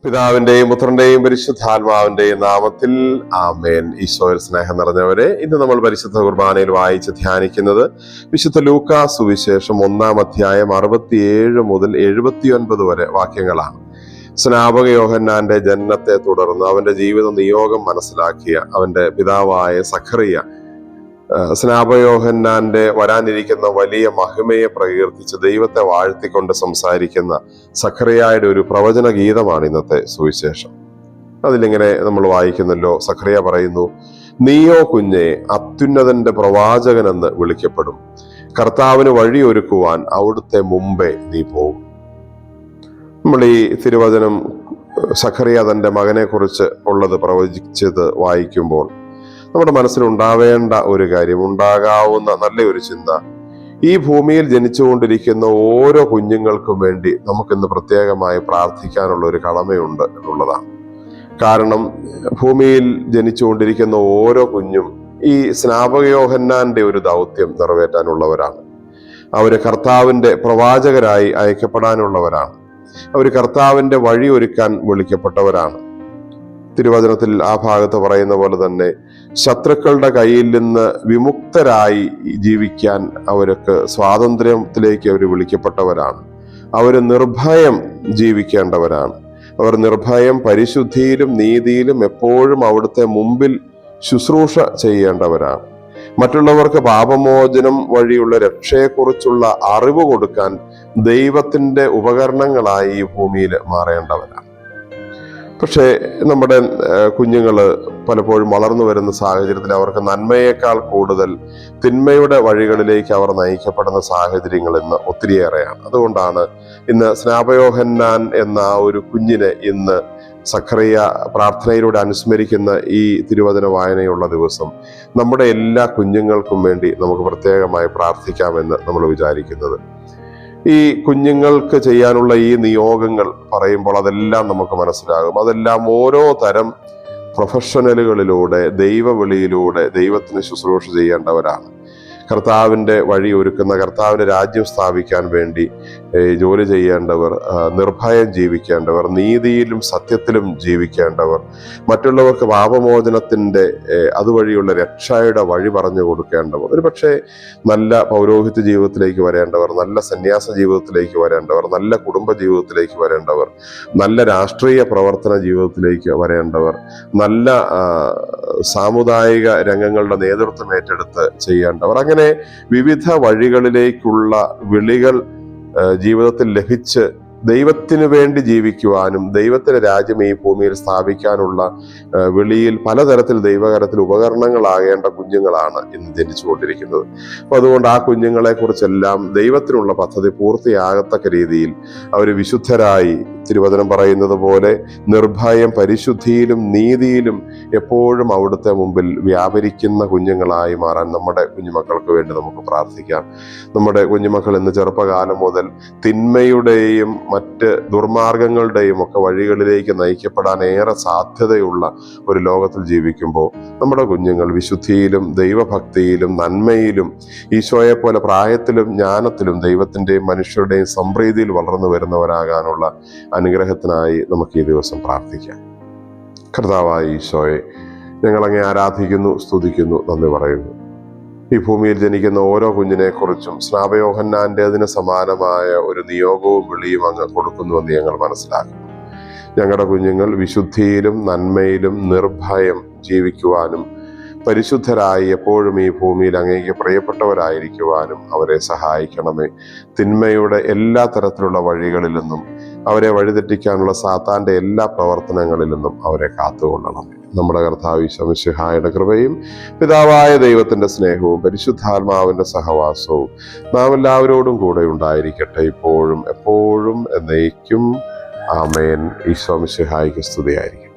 പിതാവിന്റെയും പുത്രന്റെയും പരിശുദ്ധാത്മാവിന്റെയും നാമത്തിൽ ആമേൻ. ഈശോയിൽ സ്നേഹം നിറഞ്ഞവരെ, ഇന്ന് നമ്മൾ പരിശുദ്ധ കുർബാനയിൽ വായിച്ച് ധ്യാനിക്കുന്നത് വിശുദ്ധ ലൂക്കാ സുവിശേഷം 1-ാം അധ്യായം 67 മുതൽ 79 വരെ വാക്യങ്ങളാണ്. സ്നാപക യോഹന്നാന്റെ ജനനത്തെ തുടർന്ന് അവന്റെ ജീവിത നിയോഗം മനസ്സിലാക്കിയ അവന്റെ പിതാവായ സഖറിയ സ്നാപകയോഹന്നാന്റെ വരാനിരിക്കുന്ന വലിയ മഹിമയെ പ്രകീർത്തിച്ച് ദൈവത്തെ വാഴ്ത്തിക്കൊണ്ട് സംസാരിക്കുന്ന സഖറിയായുടെ ഒരു പ്രവചന ഗീതമാണ് ഇന്നത്തെ സുവിശേഷം. അതിലിങ്ങനെ നമ്മൾ വായിക്കുന്നല്ലോ. സഖറിയ പറയുന്നു, നീയോ കുഞ്ഞെ അത്യുന്നതന്റെ പ്രവാചകനെന്ന് വിളിക്കപ്പെടും, കർത്താവിന് വഴിയൊരുക്കുവാൻ അവിടുത്തെ മുമ്പേ നീ പോകും. നമ്മൾ ഈ തിരുവചനം സഖറിയ തന്റെ മകനെ കുറിച്ച് ഉള്ളത് പ്രവചിച്ചത് വായിക്കുമ്പോൾ നമ്മുടെ മനസ്സിലുണ്ടാവേണ്ട ഒരു കാര്യം, ഉണ്ടാകാവുന്ന നല്ലൊരു ചിന്ത, ഈ ഭൂമിയിൽ ജനിച്ചുകൊണ്ടിരിക്കുന്ന ഓരോ കുഞ്ഞുങ്ങൾക്കും വേണ്ടി നമുക്കിന്ന് പ്രത്യേകമായി പ്രാർത്ഥിക്കാനുള്ള ഒരു കടമയുണ്ട് എന്നുള്ളതാണ്. കാരണം ഭൂമിയിൽ ജനിച്ചുകൊണ്ടിരിക്കുന്ന ഓരോ കുഞ്ഞും ഈ സ്നാപകയോഹന്നാന്റെ ഒരു ദൗത്യം നിറവേറ്റാനുള്ളവരാണ്. അവര് കർത്താവിന്റെ പ്രവാചകരായി അയക്കപ്പെടാനുള്ളവരാണ്. അവര് കർത്താവിന്റെ വഴി ഒരുക്കാൻ വിളിക്കപ്പെട്ടവരാണ്. തിരുവചനത്തിൽ ആ ഭാഗത്ത് പറയുന്ന പോലെ തന്നെ ശത്രുക്കളുടെ കയ്യിൽ നിന്ന് വിമുക്തരായി ജീവിക്കാൻ അവർക്ക് സ്വാതന്ത്ര്യത്തിലേക്ക് അവർ വിളിക്കപ്പെട്ടവരാണ്. അവർ നിർഭയം ജീവിക്കേണ്ടവരാണ്. അവർ നിർഭയം പരിശുദ്ധിയിലും നീതിയിലും എപ്പോഴും അവിടുത്തെ മുമ്പിൽ ശുശ്രൂഷ ചെയ്യേണ്ടവരാണ്. മറ്റുള്ളവർക്ക് പാപമോചനം വഴിയുള്ള രക്ഷയെക്കുറിച്ചുള്ള അറിവ് കൊടുക്കാൻ ദൈവത്തിന്റെ ഉപകരണങ്ങളായി ഈ ഭൂമിയിൽ മാറേണ്ടവരാണ്. പക്ഷേ നമ്മുടെ കുഞ്ഞുങ്ങള് പലപ്പോഴും വളർന്നു വരുന്ന സാഹചര്യത്തിൽ അവർക്ക് നന്മയേക്കാൾ കൂടുതൽ തിന്മയുടെ വഴികളിലേക്ക് അവർ നയിക്കപ്പെടുന്ന സാഹചര്യങ്ങൾ ഇന്ന് ഒത്തിരിയേറെയാണ്. അതുകൊണ്ടാണ് ഇന്ന് സ്നാപകയോഹന്നാൻ എന്ന ഒരു കുഞ്ഞിനെ ഇന്ന് സഖറിയ പ്രാർത്ഥനയിലൂടെ അനുസ്മരിക്കുന്ന ഈ തിരുവചന വായനയുള്ള ദിവസം നമ്മുടെ എല്ലാ കുഞ്ഞുങ്ങൾക്കും വേണ്ടി നമുക്ക് പ്രത്യേകമായി പ്രാർത്ഥിക്കാമെന്ന് നമ്മൾ വിചാരിക്കുന്നത്. ഈ കുഞ്ഞുങ്ങൾക്ക് ചെയ്യാനുള്ള ഈ നിയോഗങ്ങൾ പറയുമ്പോൾ അതെല്ലാം നമുക്ക് മനസ്സിലാകും. അതെല്ലാം ഓരോ തരം പ്രൊഫഷണലുകളിലൂടെ, ദൈവവിളിയിലൂടെ ദൈവത്തിന് ശുശ്രൂഷ ചെയ്യേണ്ടവരാണ്. കർത്താവിൻ്റെ വഴി ഒരുക്കുന്ന, കർത്താവിൻ്റെ രാജ്യം സ്ഥാപിക്കാൻ വേണ്ടി ജോലി ചെയ്യേണ്ടവർ, നിർഭയം ജീവിക്കേണ്ടവർ, നീതിയിലും സത്യത്തിലും ജീവിക്കേണ്ടവർ, മറ്റുള്ളവർക്ക് പാപമോചനത്തിൻ്റെ അതുവഴിയുള്ള രക്ഷയുടെ വഴി പറഞ്ഞു കൊടുക്കേണ്ടവർ, ഒരു പക്ഷേ നല്ല പൗരോഹിത്യ ജീവിതത്തിലേക്ക് വരേണ്ടവർ, നല്ല സന്യാസ ജീവിതത്തിലേക്ക് വരേണ്ടവർ, നല്ല കുടുംബ ജീവിതത്തിലേക്ക് വരേണ്ടവർ, നല്ല രാഷ്ട്രീയ പ്രവർത്തന ജീവിതത്തിലേക്ക് വരേണ്ടവർ, നല്ല സാമുദായിക രംഗങ്ങളുടെ നേതൃത്വം ഏറ്റെടുത്ത് ചെയ്യേണ്ടവർ, അങ്ങനെ വിവിധ വഴികളിലേക്കുള്ള വിളികൾ ജീവിതത്തിൽ ലഭിച്ച് ദൈവത്തിന് വേണ്ടി ജീവിക്കുവാനും ദൈവത്തിന്റെ രാജ്യം ഈ ഭൂമിയിൽ സ്ഥാപിക്കാനുള്ള വിളിയിൽ പലതരത്തിൽ ദൈവകരത്തിൽ ഉപകരണങ്ങളാകേണ്ട കുഞ്ഞുങ്ങളാണ് ഇന്ന് ജനിച്ചുകൊണ്ടിരിക്കുന്നത്. അപ്പൊ അതുകൊണ്ട് ആ കുഞ്ഞുങ്ങളെ കുറിച്ചെല്ലാം ദൈവത്തിനുള്ള പദ്ധതി പൂർത്തിയാകത്തക്ക രീതിയിൽ അവർ വിശുദ്ധരായി, തിരുവചനം പറയുന്നത് പോലെ നിർഭയം പരിശുദ്ധിയിലും നീതിയിലും എപ്പോഴും അവിടുത്തെ മുമ്പിൽ വ്യാപരിക്കുന്ന കുഞ്ഞുങ്ങളായി മാറാൻ നമ്മുടെ കുഞ്ഞുമക്കൾക്ക് വേണ്ടി നമുക്ക് പ്രാർത്ഥിക്കാം. നമ്മുടെ കുഞ്ഞുമക്കൾ ഇന്ന് ചെറുപ്പകാലം മുതൽ തിന്മയുടെയും മറ്റ് ദുർമാർഗങ്ങളുടെയും ഒക്കെ വഴികളിലേക്ക് നയിക്കപ്പെടാൻ ഏറെ സാധ്യതയുള്ള ഒരു ലോകത്തിൽ ജീവിക്കുമ്പോൾ നമ്മുടെ കുഞ്ഞുങ്ങൾ വിശുദ്ധിയിലും ദൈവഭക്തിയിലും നന്മയിലും ഈശോയെ പോലെ പ്രായത്തിലും ജ്ഞാനത്തിലും ദൈവത്തിൻ്റെയും മനുഷ്യരുടെയും സംപ്രീതിയിൽ വളർന്നു വരുന്നവരാകാനുള്ള അനുഗ്രഹത്തിനായി നമുക്ക് ഈ ദിവസം പ്രാർത്ഥിക്കാം. കർത്താവായ ഈശോയെ, ഞങ്ങളങ്ങേ ആരാധിക്കുന്നു, സ്തുതിക്കുന്നു, നന്ദി പറയുന്നു. ഈ ഭൂമിയിൽ ജനിക്കുന്ന ഓരോ കുഞ്ഞിനെക്കുറിച്ചും സ്നാപകയോഹന്നാന്റെ അതിന് സമാനമായ ഒരു നിയോഗവും വിളിയും അങ്ങ് കൊടുക്കുന്നുവെന്ന് ഞങ്ങൾ മനസ്സിലാക്കുന്നു. ഞങ്ങളുടെ കുഞ്ഞുങ്ങൾ വിശുദ്ധിയിലും നന്മയിലും നിർഭയം ജീവിക്കുവാനും പരിശുദ്ധരായി എപ്പോഴും ഈ ഭൂമിയിൽ അങ്ങേക്ക് പ്രിയപ്പെട്ടവരായിരിക്കുവാനും അവരെ സഹായിക്കണമേ. തിന്മയുടെ എല്ലാ തരത്തിലുള്ള വഴികളിൽ നിന്നും അവരെ വഴിതെറ്റിക്കാനുള്ള സാത്താന്റെ എല്ലാ പ്രവർത്തനങ്ങളിൽ നിന്നും അവരെ കാത്തുകൊള്ളണമേ. നമ്മുടെ കർത്താവ് ഈശോ മിശിഹായുടെ കൃപയും പിതാവായ ദൈവത്തിന്റെ സ്നേഹവും പരിശുദ്ധാത്മാവിന്റെ സഹവാസവും നാം എല്ലാവരോടും കൂടെ ഉണ്ടായിരിക്കട്ടെ, ഇപ്പോഴും എപ്പോഴും എന്നേക്കും. ആമേൻ. ഈശോ മിശിഹായ്ക്ക് സ്തുതിയായിരിക്കും.